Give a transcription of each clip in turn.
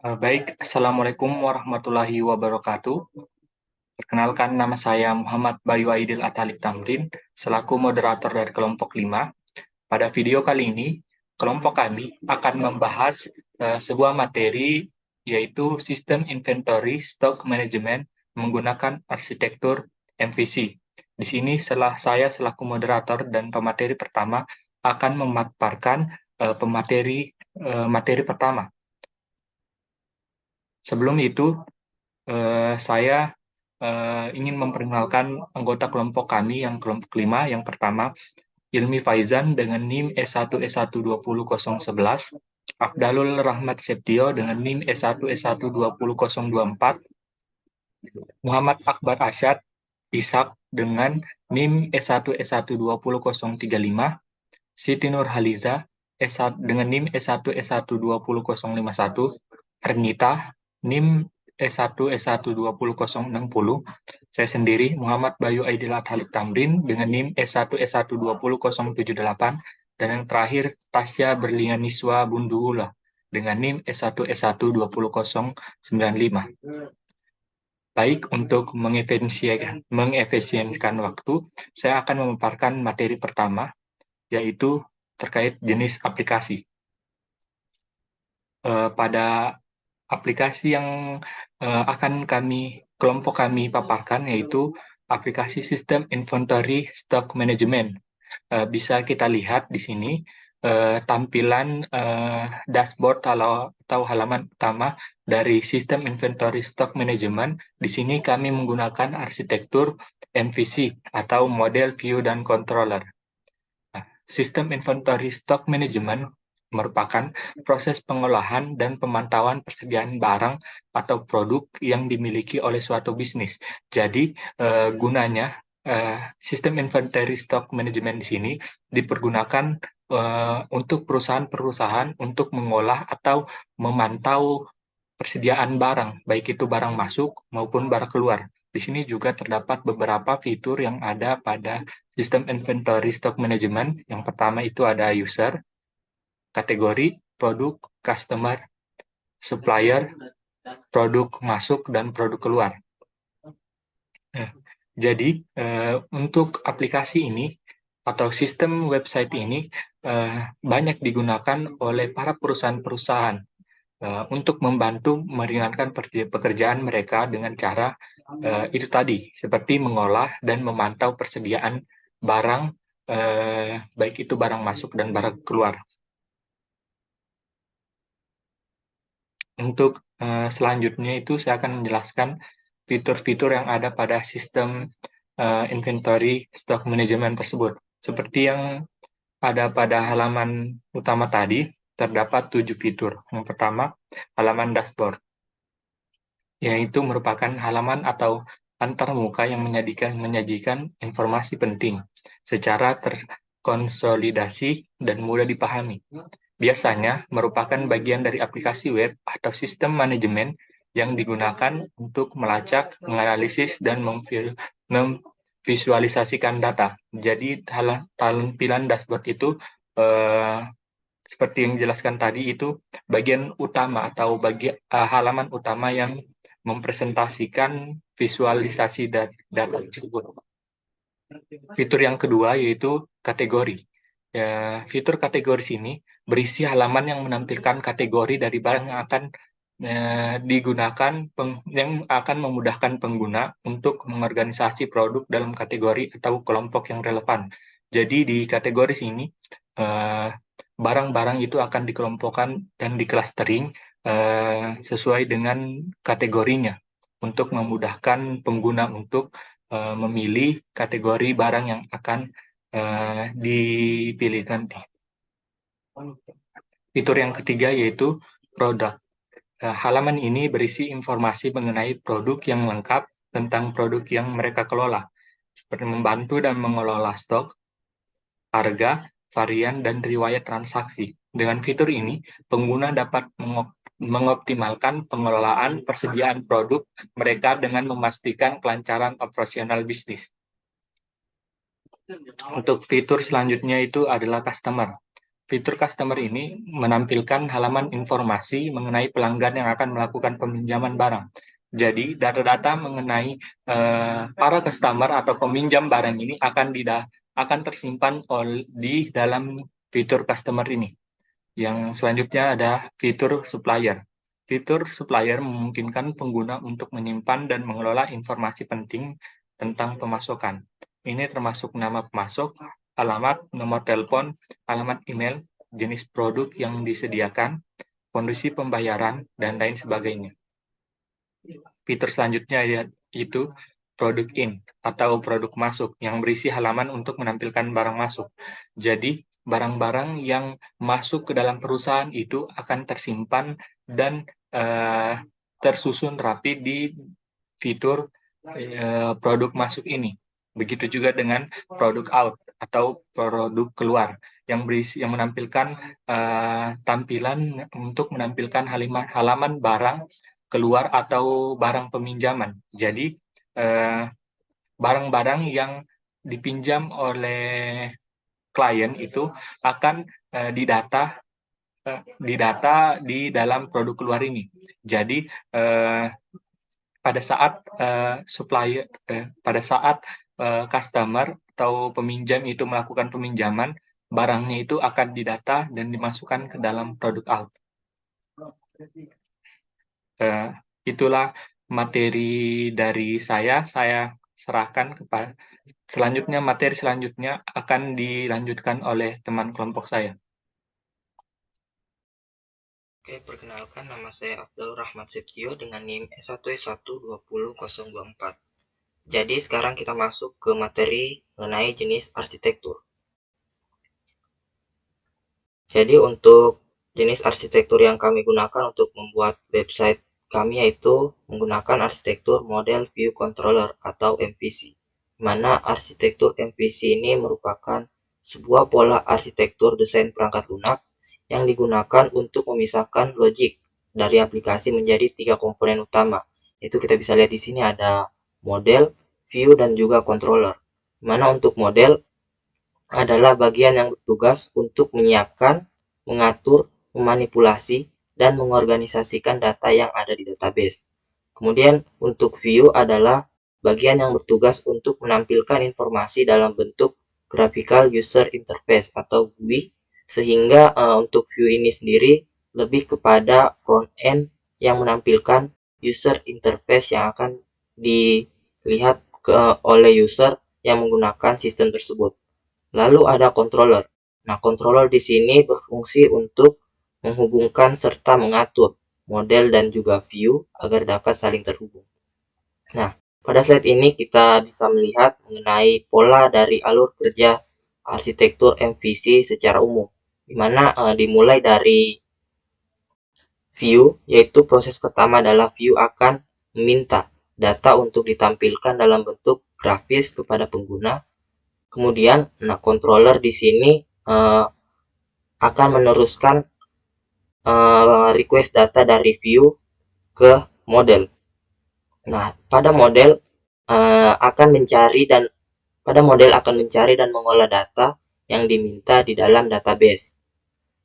Baik, Assalamualaikum warahmatullahi wabarakatuh. Perkenalkan, nama saya Muhammad Bayu Aidil Atalik Tamrin, selaku moderator dari kelompok 5. Pada video kali ini, kelompok kami akan membahas sebuah materi, yaitu Sistem Inventory Stock Management menggunakan arsitektur MVC. Di sini saya selaku moderator dan pemateri pertama akan memaparkan materi pertama. Sebelum itu, saya ingin memperkenalkan anggota kelompok kami yang kelompok 5. Yang pertama, Ilmi Faizan dengan NIM S1S12011, Afdalul Rahmat Septio dengan NIM S1S12024, Muhammad Akbar Asyad Ishak dengan NIM S1S12035, Siti Nur Haliza dengan NIM S1S12051, Ernita NIM S1S12060, saya sendiri Muhammad Bayu Aidil Atalik Tamrin dengan NIM S1S12078, dan yang terakhir Tasya Berlianiswa Bunduhula dengan NIM S1S12095. Baik, untuk mengefisienkan waktu, saya akan memaparkan materi pertama, yaitu terkait jenis aplikasi. Pada aplikasi yang akan kelompok kami paparkan, yaitu aplikasi Sistem Inventory Stock Management. Bisa kita lihat di sini tampilan dashboard atau halaman utama dari Sistem Inventory Stock Management. Di sini kami menggunakan arsitektur MVC atau Model View dan Controller. Sistem Inventory Stock Management merupakan proses pengolahan dan pemantauan persediaan barang atau produk yang dimiliki oleh suatu bisnis. Jadi, gunanya sistem Inventory Stock Management di sini dipergunakan untuk perusahaan-perusahaan untuk mengolah atau memantau persediaan barang, baik itu barang masuk maupun barang keluar. Di sini juga terdapat beberapa fitur yang ada pada sistem inventory stock management. Yang pertama itu ada user, kategori, produk, customer, supplier, produk masuk, dan produk keluar. Nah, jadi, untuk aplikasi ini atau sistem website ini banyak digunakan oleh para perusahaan-perusahaan untuk membantu meringankan pekerjaan mereka dengan cara itu tadi, seperti mengolah dan memantau persediaan barang, baik itu barang masuk dan barang keluar. Untuk selanjutnya itu saya akan menjelaskan fitur-fitur yang ada pada sistem inventory stock management tersebut. Seperti yang ada pada halaman utama tadi, terdapat 7 fitur. Yang pertama, halaman dashboard, yaitu merupakan halaman atau antarmuka yang menyajikan informasi penting secara terkonsolidasi dan mudah dipahami. Biasanya merupakan bagian dari aplikasi web atau sistem manajemen yang digunakan untuk melacak, menganalisis, dan memvisualisasikan data. Jadi, tampilan dashboard itu seperti yang dijelaskan tadi, itu bagian utama atau halaman utama yang mempresentasikan visualisasi data tersebut. Fitur yang kedua yaitu kategori. Fitur kategori sini berisi halaman yang menampilkan kategori dari barang yang akan digunakan, yang akan memudahkan pengguna untuk mengorganisasi produk dalam kategori atau kelompok yang relevan. Jadi di kategori sini barang-barang itu akan dikelompokkan dan diklastering sesuai dengan kategorinya untuk memudahkan pengguna untuk memilih kategori barang yang akan dipilih nanti. Fitur yang ketiga yaitu produk. Halaman ini berisi informasi mengenai produk yang lengkap tentang produk yang mereka kelola, seperti membantu dan mengelola stok, harga, varian, dan riwayat transaksi. Dengan fitur ini, pengguna dapat mengoptimalkan pengelolaan persediaan produk mereka dengan memastikan kelancaran operasional bisnis. Untuk fitur selanjutnya itu adalah customer. Fitur customer ini menampilkan halaman informasi mengenai pelanggan yang akan melakukan peminjaman barang. Jadi, data-data mengenai para customer atau peminjam barang ini akan tersimpan di dalam fitur customer ini. Yang selanjutnya ada fitur supplier. Fitur supplier memungkinkan pengguna untuk menyimpan dan mengelola informasi penting tentang pemasokan. Ini termasuk nama pemasok, alamat, nomor telepon, alamat email, jenis produk yang disediakan, kondisi pembayaran, dan lain sebagainya. Fitur selanjutnya yaitu produk in atau produk masuk yang berisi halaman untuk menampilkan barang masuk. Jadi, barang-barang yang masuk ke dalam perusahaan itu akan tersimpan dan tersusun rapi di fitur produk masuk ini. Begitu juga dengan produk out atau produk keluar yang menampilkan tampilan untuk menampilkan halaman barang keluar atau barang peminjaman. Jadi barang-barang yang dipinjam oleh klien itu akan didata di dalam produk keluar ini. Jadi pada saat customer atau peminjam itu melakukan peminjaman, barangnya itu akan didata dan dimasukkan ke dalam produk out. Itulah materi dari saya serahkan kepada materi selanjutnya akan dilanjutkan oleh teman kelompok saya. Oke, perkenalkan nama saya Abdul Rahmat Septio dengan NIM S1S1200024. Jadi sekarang kita masuk ke materi mengenai jenis arsitektur. Jadi untuk jenis arsitektur yang kami gunakan untuk membuat website kami yaitu menggunakan arsitektur model view controller atau MVC. Mana arsitektur MVC ini merupakan sebuah pola arsitektur desain perangkat lunak yang digunakan untuk memisahkan logik dari aplikasi menjadi 3 komponen utama. Itu kita bisa lihat di sini ada model, view, dan juga controller. Mana untuk model adalah bagian yang bertugas untuk menyiapkan, mengatur, memanipulasi, dan mengorganisasikan data yang ada di database. Kemudian untuk view adalah bagian yang bertugas untuk menampilkan informasi dalam bentuk graphical user interface atau GUI, sehingga untuk view ini sendiri lebih kepada front end yang menampilkan user interface yang akan dilihat oleh user yang menggunakan sistem tersebut. Lalu ada controller. Nah, controller di sini berfungsi untuk menghubungkan serta mengatur model dan juga view agar dapat saling terhubung. Nah, pada slide ini kita bisa melihat mengenai pola dari alur kerja arsitektur MVC secara umum, di mana dimulai dari view, yaitu proses pertama adalah view akan meminta data untuk ditampilkan dalam bentuk grafis kepada pengguna. Kemudian, controller di sini akan meneruskan request data dari view ke model. Nah, pada model akan mencari dan mengolah data yang diminta di dalam database.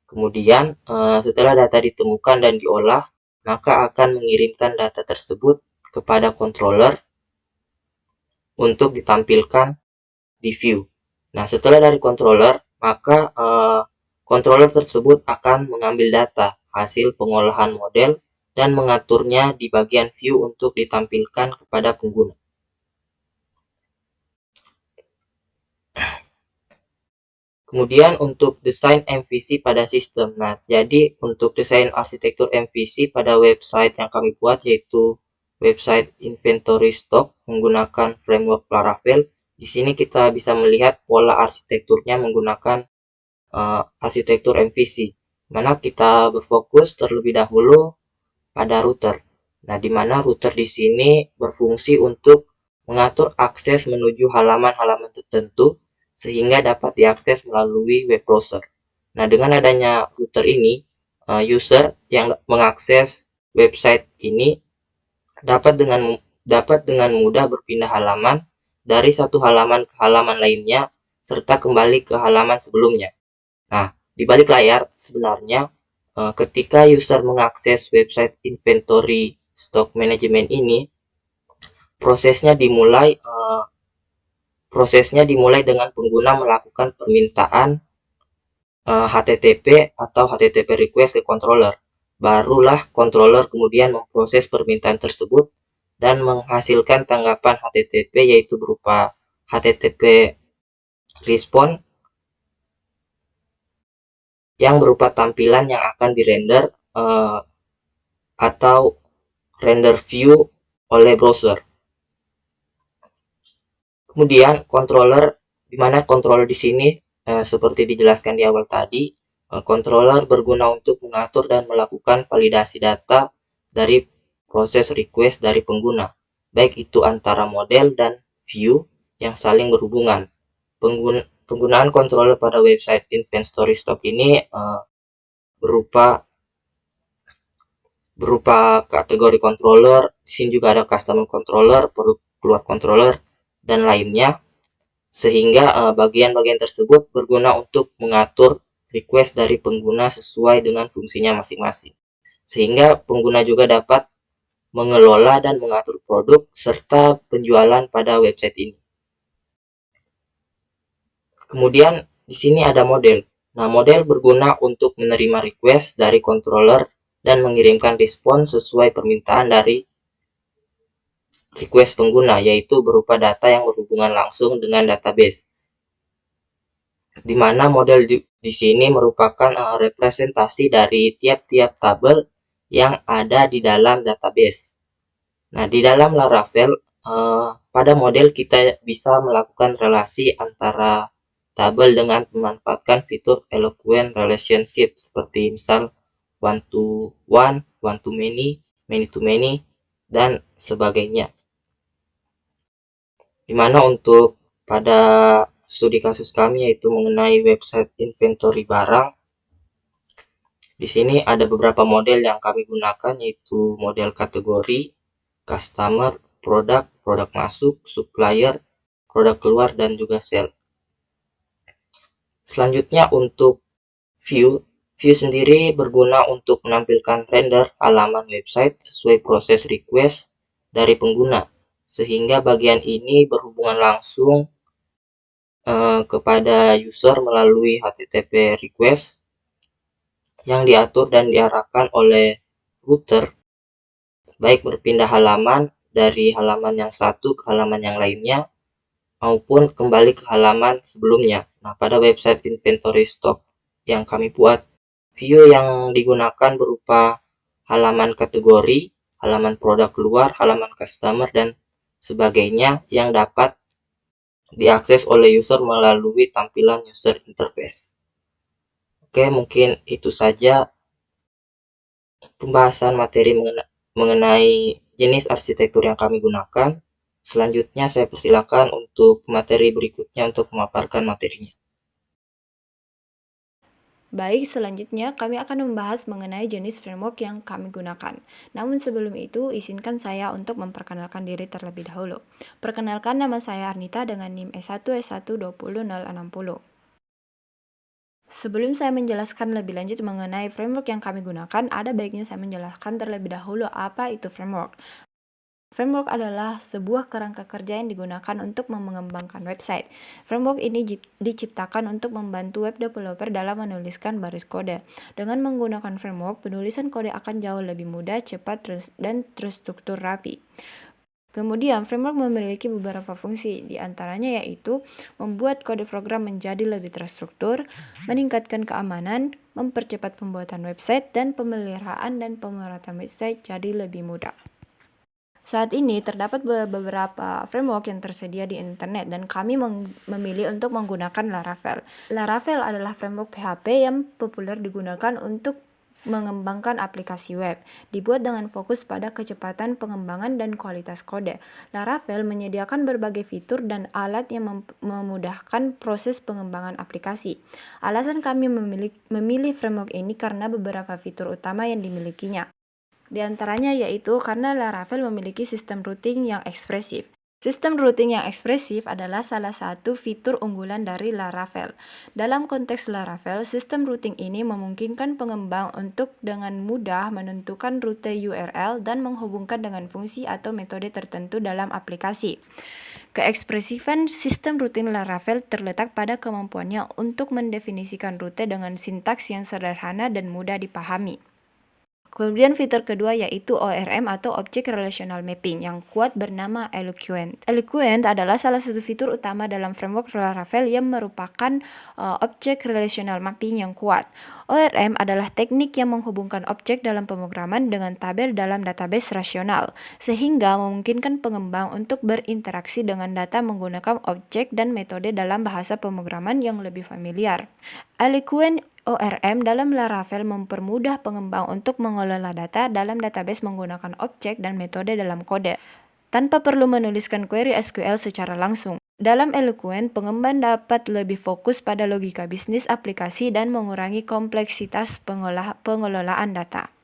Kemudian, setelah data ditemukan dan diolah, maka akan mengirimkan data tersebut kepada controller untuk ditampilkan di view. Nah, setelah dari controller, maka controller tersebut akan mengambil data hasil pengolahan model dan mengaturnya di bagian view untuk ditampilkan kepada pengguna. Kemudian untuk desain MVC pada sistem. Nah, jadi untuk desain arsitektur MVC pada website yang kami buat yaitu website inventory stock menggunakan framework Laravel. Di sini kita bisa melihat pola arsitekturnya menggunakan arsitektur MVC, mana kita berfokus terlebih dahulu pada router. Nah, di mana router di sini berfungsi untuk mengatur akses menuju halaman-halaman tertentu sehingga dapat diakses melalui web browser. Nah, dengan adanya router ini, user yang mengakses website ini dapat dengan mudah berpindah halaman dari satu halaman ke halaman lainnya serta kembali ke halaman sebelumnya. Nah, di balik layar sebenarnya ketika user mengakses website inventory stock management ini, prosesnya dimulai dengan pengguna melakukan permintaan HTTP atau HTTP request ke controller. Barulah controller kemudian memproses permintaan tersebut dan menghasilkan tanggapan HTTP, yaitu berupa HTTP respon yang berupa tampilan yang akan dirender atau render view oleh browser. Kemudian controller, di mana controller di sini seperti dijelaskan di awal tadi, controller berguna untuk mengatur dan melakukan validasi data dari proses request dari pengguna, baik itu antara model dan view yang saling berhubungan. Penggunaan controller pada website inventory stock ini berupa kategori controller. Di sini juga ada custom controller, produk keluar controller, dan lainnya, sehingga bagian-bagian tersebut berguna untuk mengatur request dari pengguna sesuai dengan fungsinya masing-masing, sehingga pengguna juga dapat mengelola dan mengatur produk serta penjualan pada website ini. Kemudian di sini ada model. Nah, model berguna untuk menerima request dari controller dan mengirimkan respon sesuai permintaan dari request pengguna, yaitu berupa data yang berhubungan langsung dengan database. Di mana model di sini merupakan representasi dari tiap-tiap tabel yang ada di dalam database. Nah, di dalam Laravel, pada model kita bisa melakukan relasi antara tabel dengan memanfaatkan fitur eloquent relationship seperti misal one to one, one to many, many to many, dan sebagainya. Dimana untuk pada studi kasus kami yaitu mengenai website inventory barang, di sini ada beberapa model yang kami gunakan, yaitu model kategori, customer, produk, produk masuk, supplier, produk keluar, dan juga sell. Selanjutnya untuk view sendiri berguna untuk menampilkan render halaman website sesuai proses request dari pengguna, sehingga bagian ini berhubungan langsung kepada user melalui HTTP request yang diatur dan diarahkan oleh router, baik berpindah halaman dari halaman yang satu ke halaman yang lainnya maupun kembali ke halaman sebelumnya. Nah, pada website inventory stock yang kami buat, view yang digunakan berupa halaman kategori, halaman produk keluar, halaman customer, dan sebagainya yang dapat diakses oleh user melalui tampilan user interface. Oke, mungkin itu saja pembahasan materi mengenai jenis arsitektur yang kami gunakan. Selanjutnya saya persilakan untuk materi berikutnya untuk memaparkan materinya. Baik, selanjutnya kami akan membahas mengenai jenis framework yang kami gunakan. Namun sebelum itu, izinkan saya untuk memperkenalkan diri terlebih dahulu. Perkenalkan, nama saya Arnita dengan NIM S1S12060. Sebelum saya menjelaskan lebih lanjut mengenai framework yang kami gunakan, ada baiknya saya menjelaskan terlebih dahulu apa itu framework. Framework adalah sebuah kerangka kerja yang digunakan untuk mengembangkan website. Framework ini diciptakan untuk membantu web developer dalam menuliskan baris kode. Dengan menggunakan framework, penulisan kode akan jauh lebih mudah, cepat, dan terstruktur rapi. Kemudian, framework memiliki beberapa fungsi, di antaranya yaitu membuat kode program menjadi lebih terstruktur, meningkatkan keamanan, mempercepat pembuatan website, dan pemeliharaan dan pemerataan website jadi lebih mudah. Saat ini terdapat beberapa framework yang tersedia di internet dan kami memilih untuk menggunakan Laravel. Laravel adalah framework PHP yang populer digunakan untuk mengembangkan aplikasi web, dibuat dengan fokus pada kecepatan pengembangan dan kualitas kode. Laravel menyediakan berbagai fitur dan alat yang memudahkan proses pengembangan aplikasi. Alasan kami memilih framework ini karena beberapa fitur utama yang dimilikinya. Di antaranya yaitu karena Laravel memiliki sistem routing yang ekspresif. Sistem routing yang ekspresif adalah salah satu fitur unggulan dari Laravel. Dalam konteks Laravel, sistem routing ini memungkinkan pengembang untuk dengan mudah menentukan rute URL dan menghubungkan dengan fungsi atau metode tertentu dalam aplikasi. Keekspresifan sistem routing Laravel terletak pada kemampuannya untuk mendefinisikan rute dengan sintaks yang sederhana dan mudah dipahami. Kemudian fitur kedua yaitu ORM atau Object Relational Mapping yang kuat bernama Eloquent. Eloquent adalah salah satu fitur utama dalam framework Laravel yang merupakan Object Relational Mapping yang kuat. ORM adalah teknik yang menghubungkan objek dalam pemrograman dengan tabel dalam database rasional, sehingga memungkinkan pengembang untuk berinteraksi dengan data menggunakan objek dan metode dalam bahasa pemrograman yang lebih familiar. Eloquent ORM dalam Laravel mempermudah pengembang untuk mengelola data dalam database menggunakan objek dan metode dalam kode, tanpa perlu menuliskan query SQL secara langsung. Dalam Eloquent, pengembang dapat lebih fokus pada logika bisnis aplikasi dan mengurangi kompleksitas pengelolaan data.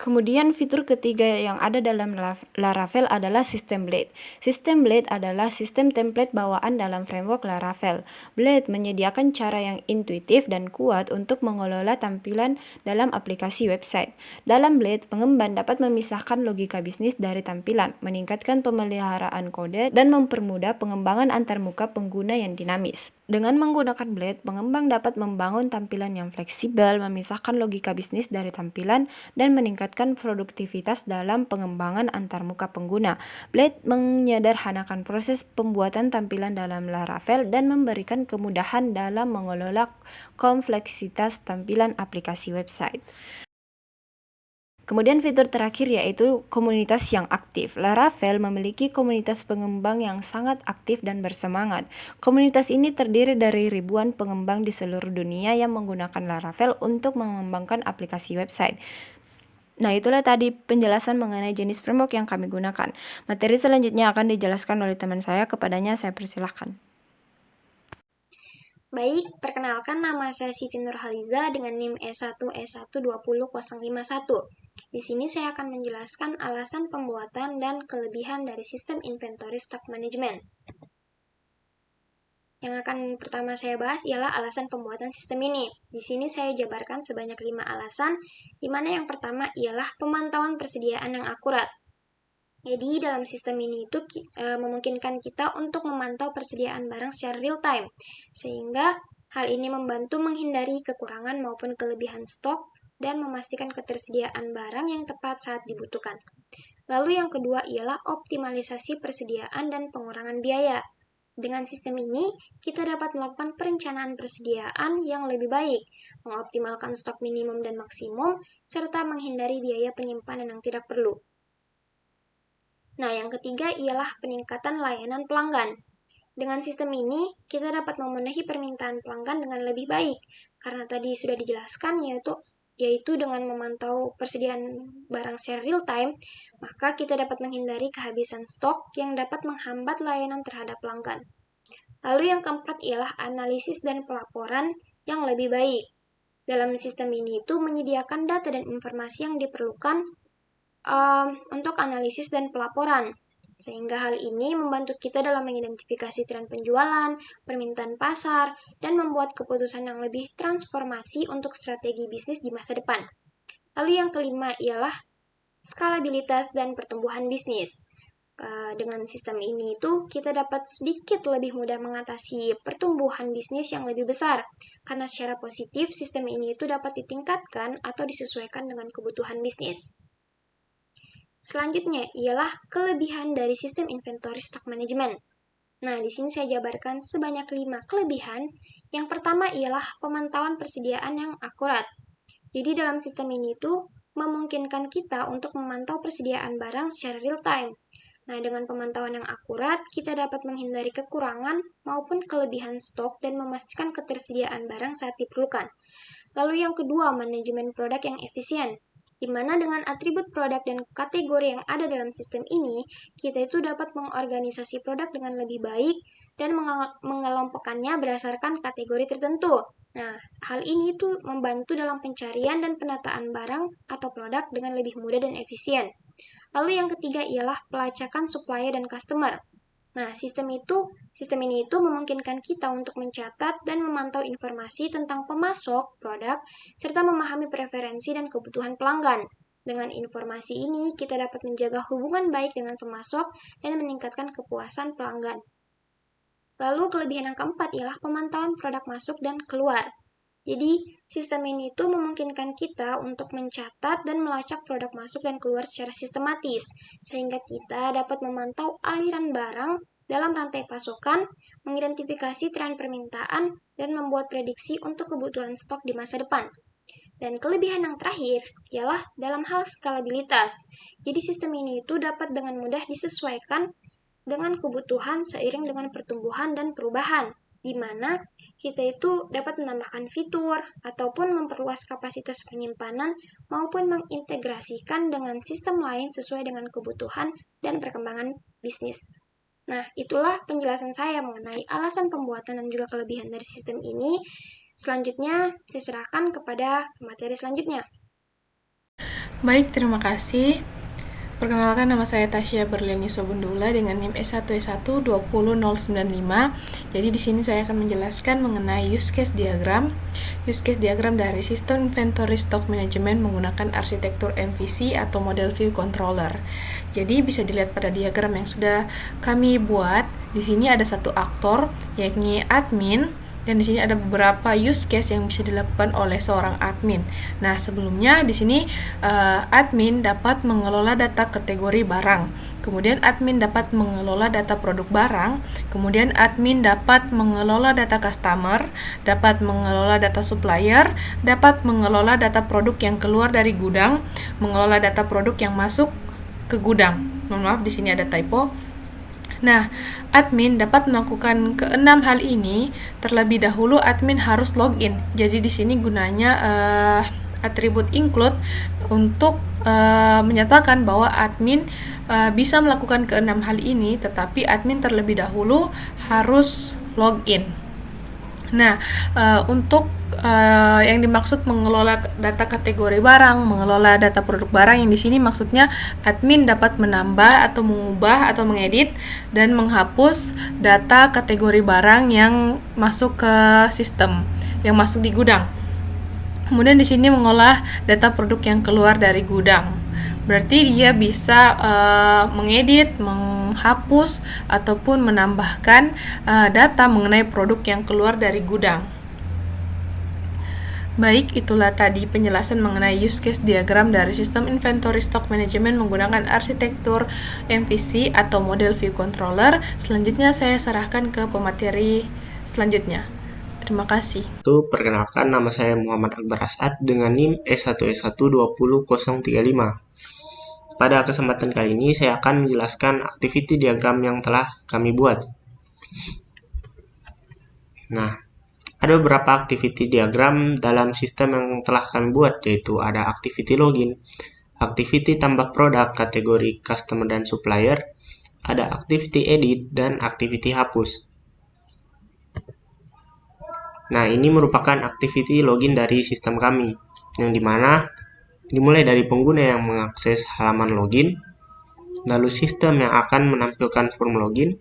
Kemudian fitur ketiga yang ada dalam Laravel adalah System Blade. System Blade adalah sistem template bawaan dalam framework Laravel. Blade menyediakan cara yang intuitif dan kuat untuk mengelola tampilan dalam aplikasi website. Dalam Blade, pengembang dapat memisahkan logika bisnis dari tampilan, meningkatkan pemeliharaan kode, dan mempermudah pengembangan antarmuka pengguna yang dinamis. Dengan menggunakan Blade, pengembang dapat membangun tampilan yang fleksibel, memisahkan logika bisnis dari tampilan, dan meningkatkan produktivitas dalam pengembangan antarmuka pengguna. Blade menyederhanakan proses pembuatan tampilan dalam Laravel dan memberikan kemudahan dalam mengelola kompleksitas tampilan aplikasi website. Kemudian fitur terakhir yaitu komunitas yang aktif. Laravel memiliki komunitas pengembang yang sangat aktif dan bersemangat. Komunitas ini terdiri dari ribuan pengembang di seluruh dunia yang menggunakan Laravel untuk mengembangkan aplikasi website. Nah, itulah tadi penjelasan mengenai jenis framework yang kami gunakan. Materi selanjutnya akan dijelaskan oleh teman saya, kepadanya saya persilahkan. Baik, perkenalkan nama saya Siti Nurhaliza dengan NIM E1E120.051. Di sini saya akan menjelaskan alasan pembuatan dan kelebihan dari sistem inventory stock management. Yang akan pertama saya bahas ialah alasan pembuatan sistem ini. Di sini saya jabarkan sebanyak 5 alasan, di mana yang pertama ialah pemantauan persediaan yang akurat. Jadi dalam sistem ini itu memungkinkan kita untuk memantau persediaan barang secara real time, sehingga hal ini membantu menghindari kekurangan maupun kelebihan stok dan memastikan ketersediaan barang yang tepat saat dibutuhkan. Lalu yang kedua ialah optimalisasi persediaan dan pengurangan biaya. Dengan sistem ini, kita dapat melakukan perencanaan persediaan yang lebih baik, mengoptimalkan stok minimum dan maksimum, serta menghindari biaya penyimpanan yang tidak perlu. Nah, yang ketiga ialah peningkatan layanan pelanggan. Dengan sistem ini, kita dapat memenuhi permintaan pelanggan dengan lebih baik, karena tadi sudah dijelaskan yaitu dengan memantau persediaan barang secara real time, maka kita dapat menghindari kehabisan stok yang dapat menghambat layanan terhadap pelanggan. Lalu yang keempat ialah analisis dan pelaporan yang lebih baik. Dalam sistem ini itu menyediakan data dan informasi yang diperlukan untuk analisis dan pelaporan, sehingga hal ini membantu kita dalam mengidentifikasi tren penjualan, permintaan pasar, dan membuat keputusan yang lebih transformasi untuk strategi bisnis di masa depan. Lalu yang kelima ialah skalabilitas dan pertumbuhan bisnis. Dengan sistem ini itu kita dapat sedikit lebih mudah mengatasi pertumbuhan bisnis yang lebih besar, karena secara positif sistem ini itu dapat ditingkatkan atau disesuaikan dengan kebutuhan bisnis. Selanjutnya ialah kelebihan dari sistem inventory stock management. Nah, di sini saya jabarkan sebanyak 5 kelebihan. Yang pertama ialah pemantauan persediaan yang akurat. Jadi dalam sistem ini tuh memungkinkan kita untuk memantau persediaan barang secara real time. Nah, dengan pemantauan yang akurat, kita dapat menghindari kekurangan maupun kelebihan stok dan memastikan ketersediaan barang saat diperlukan. Lalu yang kedua, manajemen produk yang efisien. Di mana dengan atribut produk dan kategori yang ada dalam sistem ini, kita itu dapat mengorganisasi produk dengan lebih baik dan mengelompokkannya berdasarkan kategori tertentu. Nah, hal ini tuh membantu dalam pencarian dan penataan barang atau produk dengan lebih mudah dan efisien. Lalu yang ketiga ialah pelacakan supplier dan customer. Nah, sistem ini memungkinkan kita untuk mencatat dan memantau informasi tentang pemasok, produk, serta memahami preferensi dan kebutuhan pelanggan. Dengan informasi ini, kita dapat menjaga hubungan baik dengan pemasok dan meningkatkan kepuasan pelanggan. Lalu, kelebihan yang keempat ialah pemantauan produk masuk dan keluar. Jadi, sistem ini memungkinkan kita untuk mencatat dan melacak produk masuk dan keluar secara sistematis, sehingga kita dapat memantau aliran barang dalam rantai pasokan, mengidentifikasi tren permintaan, dan membuat prediksi untuk kebutuhan stok di masa depan. Dan kelebihan yang terakhir ialah dalam hal skalabilitas. Jadi sistem ini dapat dengan mudah disesuaikan dengan kebutuhan seiring dengan pertumbuhan dan perubahan, di mana kita dapat menambahkan fitur ataupun memperluas kapasitas penyimpanan maupun mengintegrasikan dengan sistem lain sesuai dengan kebutuhan dan perkembangan bisnis. Nah, itulah penjelasan saya mengenai alasan pembuatan dan juga kelebihan dari sistem ini. Selanjutnya, saya serahkan kepada materi selanjutnya. Baik, terima kasih. Perkenalkan, nama saya Tasya Berliani Sobundula dengan NIM S1E1-20095. Jadi di sini saya akan menjelaskan mengenai use case diagram. Use case diagram dari sistem inventory stock management menggunakan arsitektur MVC atau model view controller. Jadi bisa dilihat pada diagram yang sudah kami buat. Di sini ada satu aktor, yakni admin. Dan di sini ada beberapa use case yang bisa dilakukan oleh seorang admin. Nah, sebelumnya di sini admin dapat mengelola data kategori barang. Kemudian admin dapat mengelola data produk barang. Kemudian admin dapat mengelola data customer, dapat mengelola data supplier, dapat mengelola data produk yang keluar dari gudang, mengelola data produk yang masuk ke gudang. Mohon maaf, di sini ada typo. Nah, admin dapat melakukan keenam hal ini. Terlebih dahulu admin harus login. Jadi di sini gunanya atribut include untuk menyatakan bahwa admin bisa melakukan keenam hal ini, tetapi admin terlebih dahulu harus login. Nah, untuk yang dimaksud mengelola data kategori barang, mengelola data produk barang, yang di sini maksudnya admin dapat menambah atau mengubah atau mengedit dan menghapus data kategori barang yang masuk ke sistem, yang masuk di gudang. Kemudian di sini mengolah data produk yang keluar dari gudang. Berarti dia bisa mengedit, menghapus ataupun menambahkan data mengenai produk yang keluar dari gudang. Baik, itulah tadi penjelasan mengenai use case diagram dari sistem inventory stock management menggunakan arsitektur MVC atau model view controller. Selanjutnya saya serahkan ke pemateri selanjutnya. Terima kasih. Perkenalkan, nama saya Muhammad Akbar Asad dengan NIM S1E1-20035. Pada kesempatan kali ini saya akan menjelaskan activity diagram yang telah kami buat. Nah, ada beberapa activity diagram dalam sistem yang telah kami buat, yaitu ada activity login, activity tambah produk kategori customer dan supplier, ada activity edit, dan activity hapus. Nah, ini merupakan activity login dari sistem kami, yang dimana dimulai dari pengguna yang mengakses halaman login, lalu sistem yang akan menampilkan form login,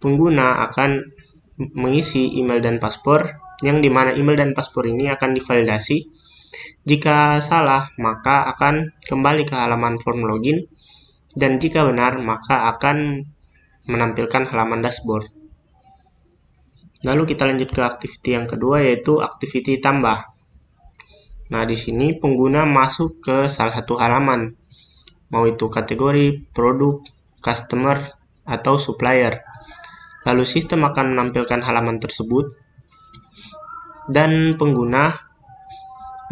pengguna akan mengisi email dan paspor, yang dimana email dan paspor ini akan divalidasi. Jika salah, maka akan kembali ke halaman form login, dan jika benar, maka akan menampilkan halaman dashboard. Lalu kita lanjut ke activity yang kedua, yaitu activity tambah. Nah, di sini pengguna masuk ke salah satu halaman, mau itu kategori, produk, customer, atau supplier. Lalu sistem akan menampilkan halaman tersebut, dan pengguna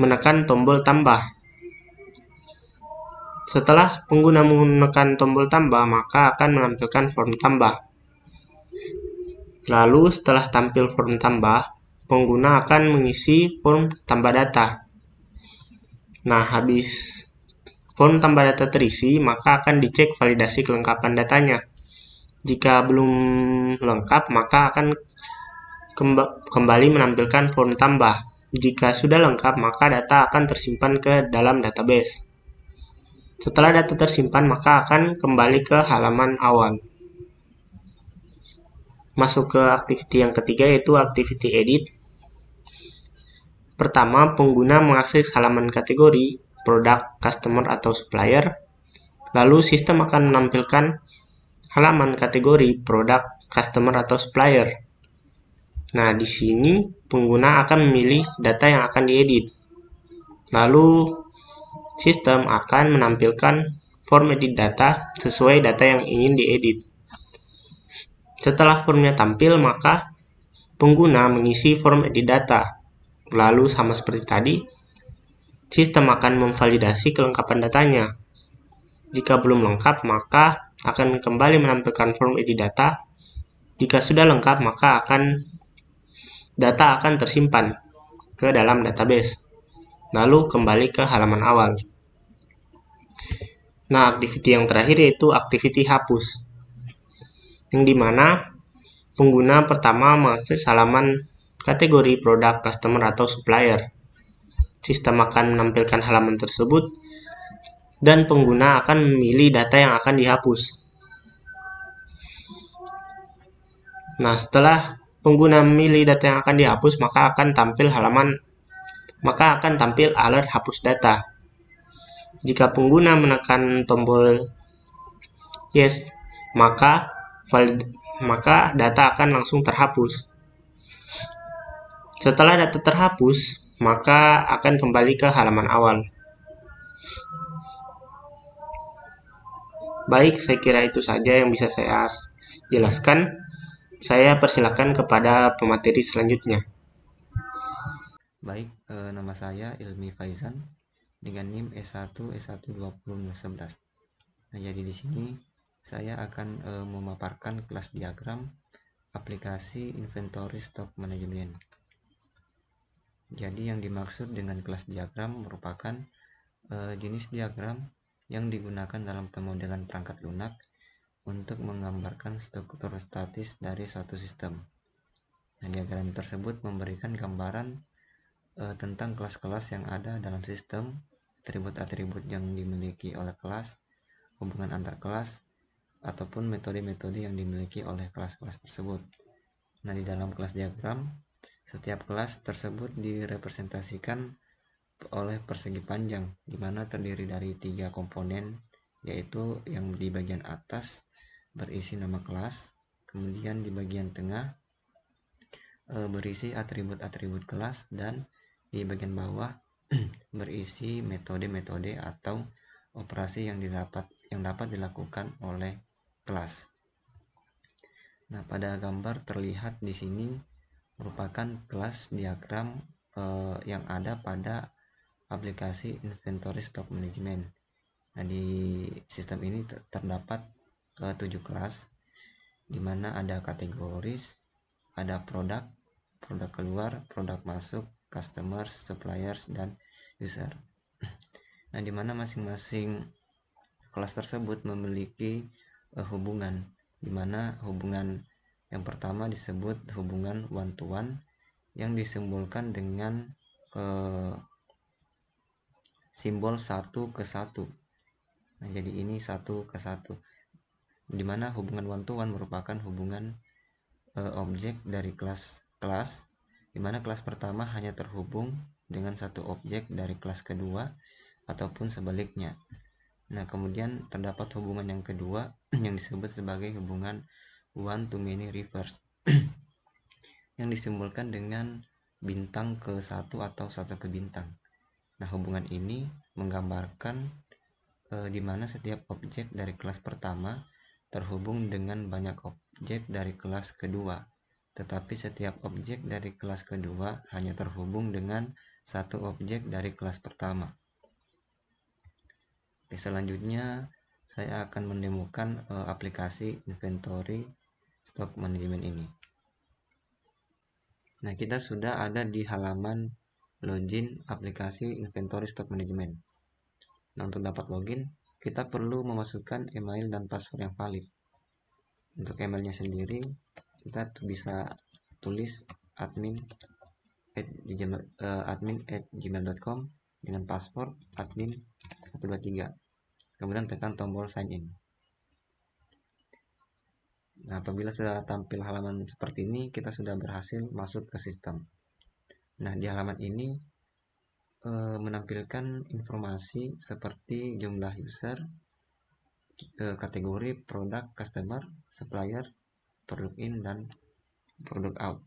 menekan tombol tambah. Setelah pengguna menekan tombol tambah, maka akan menampilkan form tambah. Lalu setelah tampil form tambah, pengguna akan mengisi form tambah data. Nah, habis form tambah data terisi, maka akan dicek validasi kelengkapan datanya. Jika belum lengkap, maka akan kembali menampilkan form tambah. Jika sudah lengkap, maka data akan tersimpan ke dalam database. Setelah data tersimpan, maka akan kembali ke halaman awal. Masuk ke activity yang ketiga, yaitu activity edit. Pertama, pengguna mengakses halaman kategori, produk, customer, atau supplier. Lalu sistem akan menampilkan halaman kategori, produk, customer, atau supplier. Nah, di sini pengguna akan memilih data yang akan diedit. Lalu sistem akan menampilkan form edit data sesuai data yang ingin diedit. Setelah formnya tampil, maka pengguna mengisi form edit data. Lalu sama seperti tadi, sistem akan memvalidasi kelengkapan datanya. Jika belum lengkap, maka akan kembali menampilkan form edit data. Jika sudah lengkap, maka data akan tersimpan ke dalam database. Lalu kembali ke halaman awal. Nah, activity yang terakhir yaitu activity hapus, yang dimana pengguna pertama mengakses halaman kategori produk, customer, atau supplier. Sistem akan menampilkan halaman tersebut dan pengguna akan memilih data yang akan dihapus. Nah, setelah pengguna memilih data yang akan dihapus, maka akan tampil alert hapus data. Jika pengguna menekan tombol yes, maka data akan langsung terhapus. Setelah data terhapus, maka akan kembali ke halaman awal. Baik, saya kira itu saja yang bisa saya jelaskan. Saya persilakan kepada pemateri selanjutnya. Baik, nama saya Ilmi Faizan dengan NIM S1 S12011. Nah, jadi di sini saya akan memaparkan kelas diagram aplikasi Inventory Stock Management. Jadi yang dimaksud dengan kelas diagram merupakan jenis diagram yang digunakan dalam pemodelan perangkat lunak untuk menggambarkan struktur statis dari suatu sistem. Nah, diagram tersebut memberikan gambaran tentang kelas-kelas yang ada dalam sistem, atribut-atribut yang dimiliki oleh kelas, hubungan antar kelas, ataupun metode-metode yang dimiliki oleh kelas-kelas tersebut. Nah, di dalam kelas diagram, setiap kelas tersebut direpresentasikan oleh persegi panjang, di mana terdiri dari 3 komponen, yaitu yang di bagian atas berisi nama kelas, kemudian di bagian tengah berisi atribut-atribut kelas, dan di bagian bawah berisi metode-metode atau operasi yang dapat dilakukan oleh kelas. Nah, pada gambar terlihat di sini merupakan kelas diagram yang ada pada aplikasi Inventory Stock Management. Nah, di sistem ini terdapat 7 kelas, di mana ada kategoris, ada produk keluar, produk masuk, customers, suppliers, dan user. Nah, di mana masing-masing kelas tersebut memiliki hubungan, di mana hubungan yang pertama disebut hubungan one to one yang disimbolkan dengan simbol 1 ke 1. Nah, jadi ini 1 ke 1, di mana hubungan one to one merupakan hubungan objek dari kelas, di mana kelas pertama hanya terhubung dengan satu objek dari kelas kedua ataupun sebaliknya. Nah, kemudian terdapat hubungan yang kedua yang disebut sebagai hubungan one to many reverse yang disimbolkan dengan bintang ke 1 atau 1 ke bintang. Nah, hubungan ini menggambarkan di mana setiap objek dari kelas pertama terhubung dengan banyak objek dari kelas kedua, tetapi setiap objek dari kelas kedua hanya terhubung dengan satu objek dari kelas pertama. Oke, selanjutnya saya akan mendemokan aplikasi Inventory Stock Management ini. Nah, kita sudah ada di halaman login aplikasi Inventory Stock Management. Nah, untuk dapat login, kita perlu memasukkan email dan password yang valid. Untuk emailnya sendiri, kita bisa tulis admin@gmail.com dengan password admin123. Kemudian tekan tombol sign in. Nah, apabila sudah tampil halaman seperti ini, kita sudah berhasil masuk ke sistem. Nah, di halaman ini menampilkan informasi seperti jumlah user, kategori, produk, customer, supplier, produk in, dan produk out.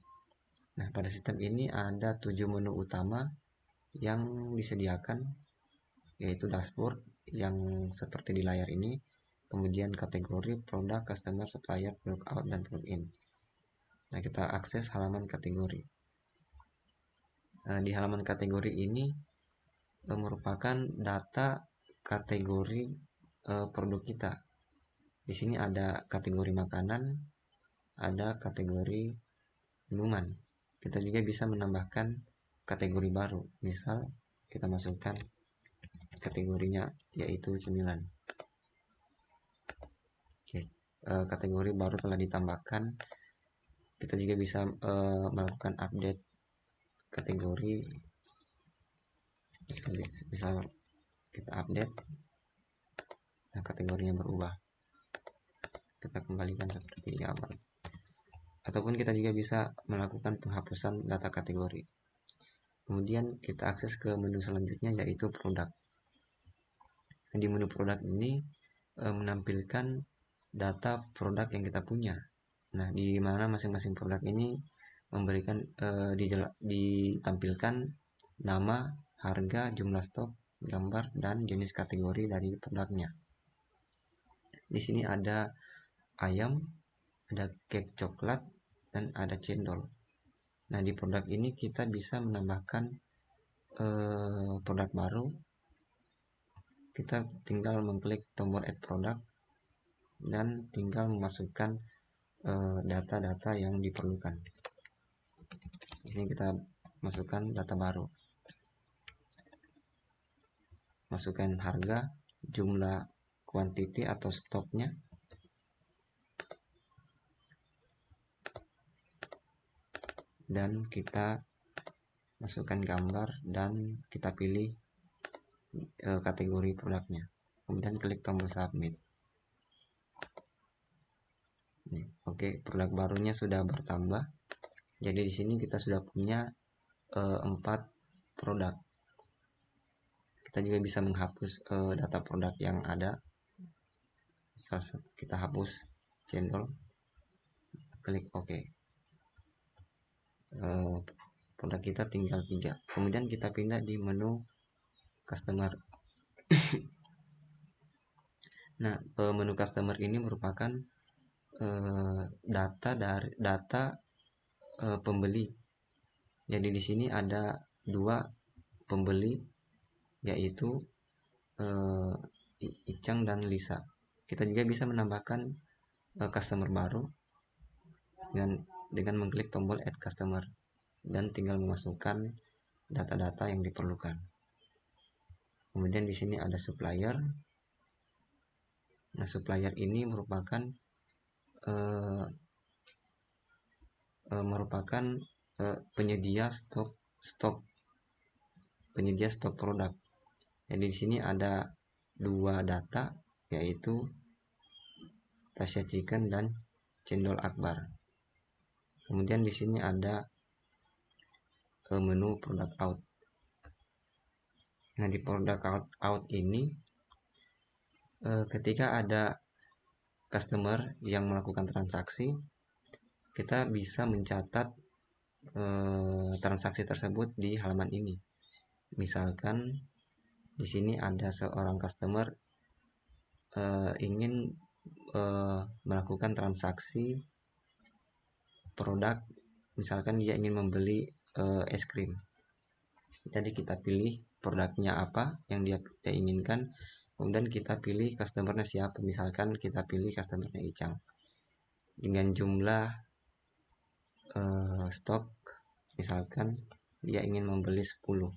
Nah, pada sistem ini ada 7 menu utama yang disediakan, yaitu dashboard yang seperti di layar ini, kemudian kategori, produk, customer, supplier, produk out, dan produk in. Nah, kita akses halaman kategori. Di halaman kategori ini merupakan data kategori produk kita. Di sini ada kategori makanan, ada kategori minuman. Kita juga bisa menambahkan kategori baru. Misal kita masukkan kategorinya yaitu cemilan. Oke, kategori baru telah ditambahkan. Kita juga bisa melakukan update kategori. Misal kita update, nah kategorinya berubah. Kita kembalikan seperti awal. Ataupun kita juga bisa melakukan penghapusan data kategori. Kemudian kita akses ke menu selanjutnya yaitu produk. Di menu produk ini menampilkan data produk yang kita punya. Nah, di mana masing-masing produk ini memberikan ditampilkan nama, harga, jumlah stok, gambar, dan jenis kategori dari produknya. Di sini ada ayam, ada cake coklat, dan ada cendol. Nah, di produk ini kita bisa menambahkan produk baru. Kita tinggal mengklik tombol add product dan tinggal memasukkan data-data yang diperlukan. Di sini kita masukkan data baru, masukkan harga, jumlah quantity atau stoknya, dan kita masukkan gambar dan kita pilih kategori produknya. Kemudian klik tombol submit. Oke, produk barunya sudah bertambah. Jadi di sini kita sudah punya 4 produk. Kita juga bisa menghapus data produk yang ada. Kita hapus cendol, klik OK. Produk kita tinggal 3. Kemudian kita pindah di menu customer. Nah, menu customer ini merupakan data pembeli. Jadi di sini ada 2 pembeli, yaitu Icang dan Lisa. Kita juga bisa menambahkan customer baru dengan mengklik tombol add customer dan tinggal memasukkan data-data yang diperlukan. Kemudian di sini ada supplier. Nah, supplier ini merupakan penyedia stok produk. Jadi di sini ada 2 data, yaitu Tasya Chicken dan Cendol Akbar. Kemudian di sini ada menu product out. Nah, di product out ini ketika ada customer yang melakukan transaksi, kita bisa mencatat transaksi tersebut di halaman ini. Misalkan di sini ada seorang customer ingin melakukan transaksi produk, misalkan dia ingin membeli es krim. Jadi kita pilih produknya apa yang dia inginkan, kemudian kita pilih customernya siapa. Misalkan kita pilih customernya Icang dengan jumlah stok, misalkan dia ingin membeli 10.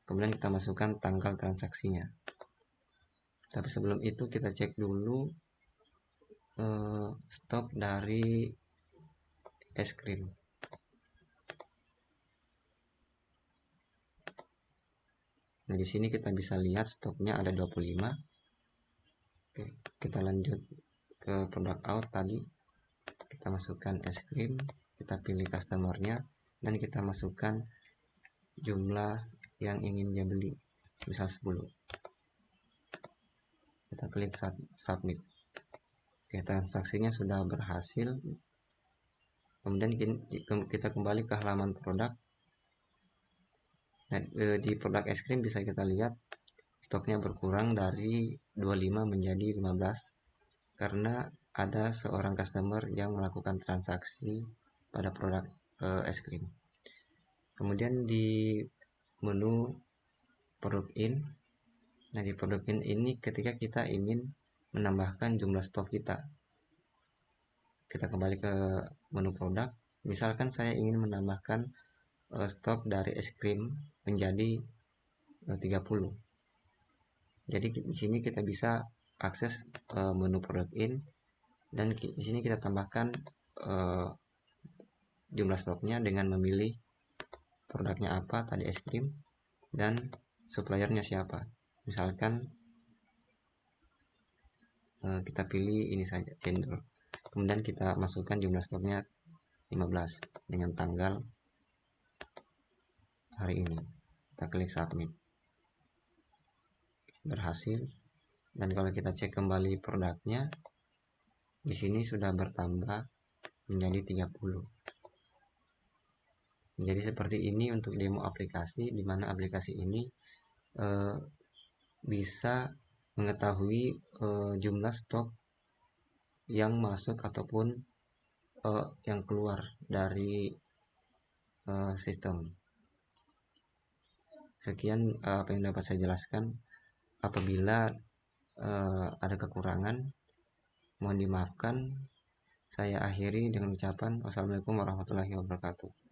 Kemudian kita masukkan tanggal transaksinya. Tapi sebelum itu kita cek dulu stok dari es krim. Nah, di sini kita bisa lihat stoknya ada 25. Oke, kita lanjut ke product out tadi, kita masukkan es krim, kita pilih customer-nya, dan kita masukkan jumlah yang ingin dia beli, misal 10. Kita klik submit. Oke, transaksinya sudah berhasil. Kemudian kita kembali ke halaman produk. Nah, di produk es krim bisa kita lihat stoknya berkurang dari 25 menjadi 15 karena ada seorang customer yang melakukan transaksi pada produk es krim. Kemudian di menu produk in, nah di produk in ini ketika kita ingin menambahkan jumlah stok kita kembali ke menu produk. Misalkan saya ingin menambahkan stok dari es krim menjadi 30. Jadi di sini kita bisa akses menu produk in, dan di sini kita tambahkan jumlah stoknya dengan memilih produknya apa, tadi es krim, dan suppliernya siapa. Misalkan kita pilih ini saja, cendol. Kemudian kita masukkan jumlah stoknya 15 dengan tanggal hari ini. Kita klik submit. Berhasil. Dan kalau kita cek kembali produknya, di sini sudah bertambah menjadi 30. Jadi seperti ini untuk demo aplikasi, di mana aplikasi ini bisa mengetahui jumlah stok yang masuk ataupun yang keluar dari sistem. Sekian apa yang dapat saya jelaskan. Apabila ada kekurangan, mohon dimaafkan. Saya akhiri dengan ucapan wassalamualaikum warahmatullahi wabarakatuh.